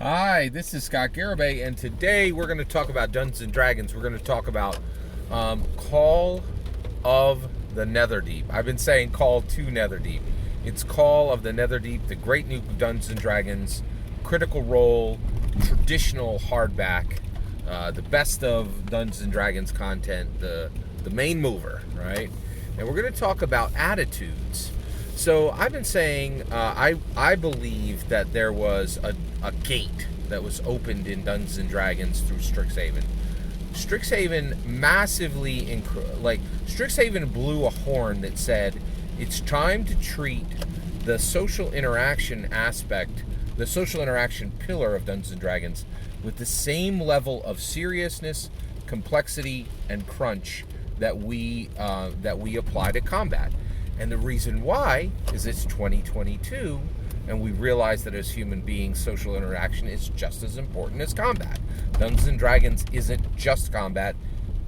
Hi, this is Scott Garibay, and today we're going to talk about Dungeons and Dragons. We're going to talk about Call of the Netherdeep. I've been saying Call to Netherdeep. It's Call of the Netherdeep, the great new Dungeons and Dragons, Critical Role, traditional hardback, the best of Dungeons and Dragons content, the main mover, right? And we're going to talk about attitudes. So I've been saying I believe that there was a gate that was opened in Dungeons and Dragons through Strixhaven. Strixhaven Strixhaven blew a horn that said it's time to treat the social interaction aspect, the social interaction pillar of Dungeons and Dragons, with the same level of seriousness, complexity, and crunch that we apply to combat. And the reason why is it's 2022, and we realize that as human beings, social interaction is just as important as combat. Dungeons and Dragons isn't just combat,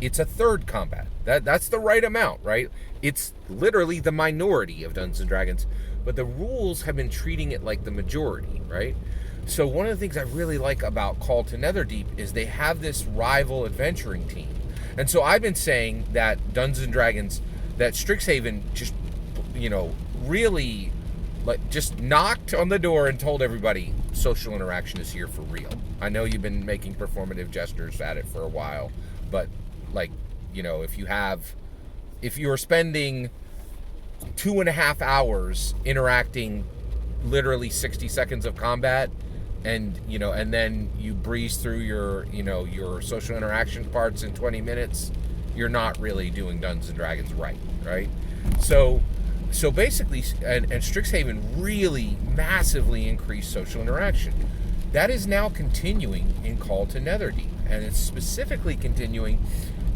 it's a third combat. That's the right amount, right? It's literally the minority of Dungeons and Dragons, but the rules have been treating it like the majority, right? So one of the things I really like about Call to Netherdeep is they have this rival adventuring team. And so I've been saying that Dungeons and Dragons, that Strixhaven just, really just knocked on the door and told everybody social interaction is here for real. I know you've been making performative gestures at it for a while, but if you're spending 2.5 hours interacting literally 60 seconds of combat, and then you breeze through your social interaction parts in 20 minutes, you're not really doing Dungeons and Dragons right? So basically, and Strixhaven really massively increased social interaction. That is now continuing in Call to Netherdeep, and it's specifically continuing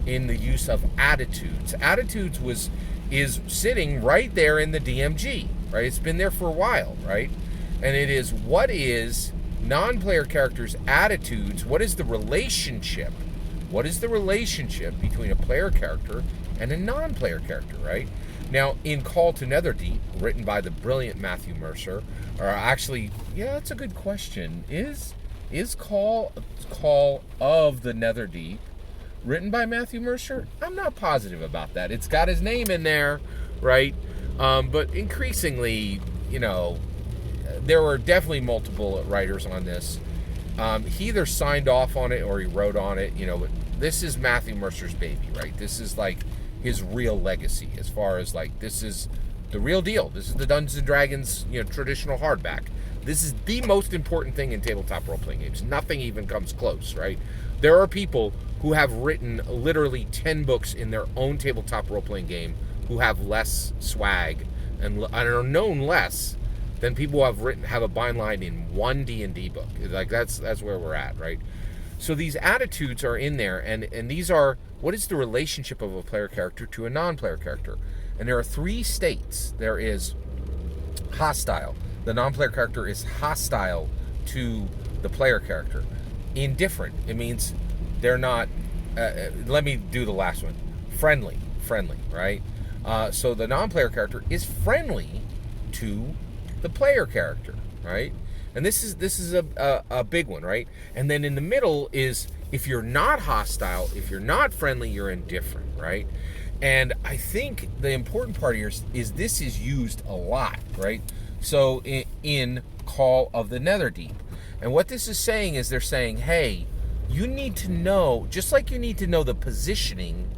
in the use of attitudes. Attitudes is sitting right there in the DMG, right? It's been there for a while, right? And it is, what is non-player characters' attitudes? What is the relationship? What is the relationship between a player character and a non-player character, right? Now, in Call to Netherdeep, written by the brilliant Matthew Mercer, or actually, yeah, that's a good question. Is Call of the Netherdeep written by Matthew Mercer? I'm not positive about that. It's got his name in there, right? But increasingly, there were definitely multiple writers on this. He either signed off on it or he wrote on it, but this is Matthew Mercer's baby, right? This is like his real legacy, as far as like, this is the real deal. This is the Dungeons and Dragons, traditional hardback. This is the most important thing in tabletop role-playing games. Nothing even comes close, right? There are people who have written literally 10 books in their own tabletop role-playing game who have less swag and are known less than people who have a byline in one D&D book. Like, that's where we're at, right? So these attitudes are in there, and these are, what is the relationship of a player character to a non-player character? And there are 3 states. There is hostile. The non-player character is hostile to the player character. Indifferent. It means they're not, let me do the last one. Friendly, right? So the non-player character is friendly to the player character, right? And this is a big one, right? And then in the middle is, if you're not hostile, if you're not friendly, you're indifferent, right? And I think the important part here is this is used a lot, right? So in Call of the Netherdeep. And what this is saying is, they're saying, hey, you need to know, just like you need to know the positioning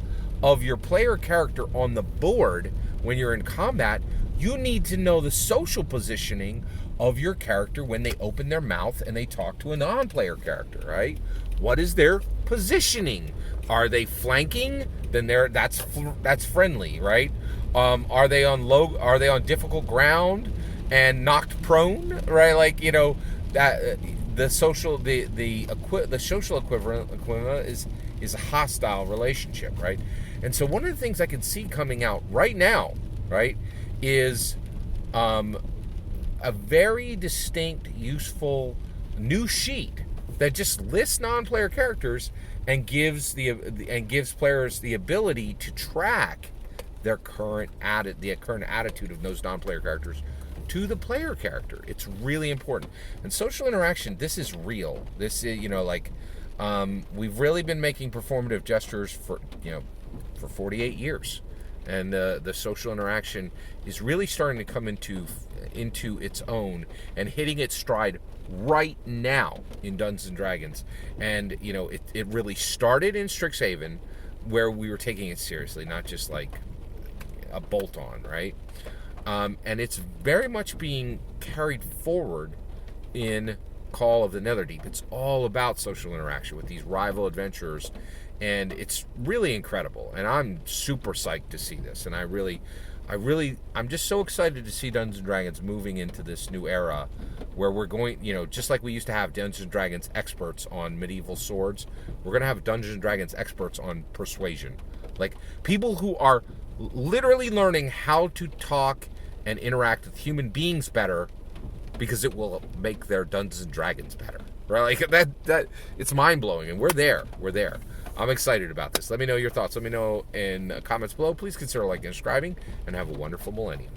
of your player character on the board when you're in combat, you need to know the social positioning of your character when they open their mouth and they talk to a non-player character, right? What is their positioning? Are they flanking? Then that's friendly, right? Are they on difficult ground and knocked prone, right? Like, that the social equivalent is a hostile relationship, right? And so one of the things I can see coming out right now, right, is a very distinct, useful new sheet that just lists non-player characters and gives players the ability to track the current attitude of those non-player characters to the player character. It's really important. And social interaction, this is real. This is, we've really been making performative gestures for 48 years. And the social interaction is really starting to come into its own and hitting its stride right now in Dungeons and Dragons. And it really started in Strixhaven, where we were taking it seriously, not just like a bolt on, right? And it's very much being carried forward in Call of the Netherdeep. It's all about social interaction with these rival adventurers, and it's really incredible. And I'm super psyched to see this. And I'm just so excited to see Dungeons and Dragons moving into this new era where we're going, just like we used to have Dungeons and Dragons experts on medieval swords, we're going to have Dungeons and Dragons experts on persuasion. Like people who are literally learning how to talk and interact with human beings better because it will make their Dungeons and Dragons better. Right? Like that it's mind-blowing, and we're there. I'm excited about this. Let me know your thoughts. Let me know in comments below. Please consider liking and subscribing, and have a wonderful millennium.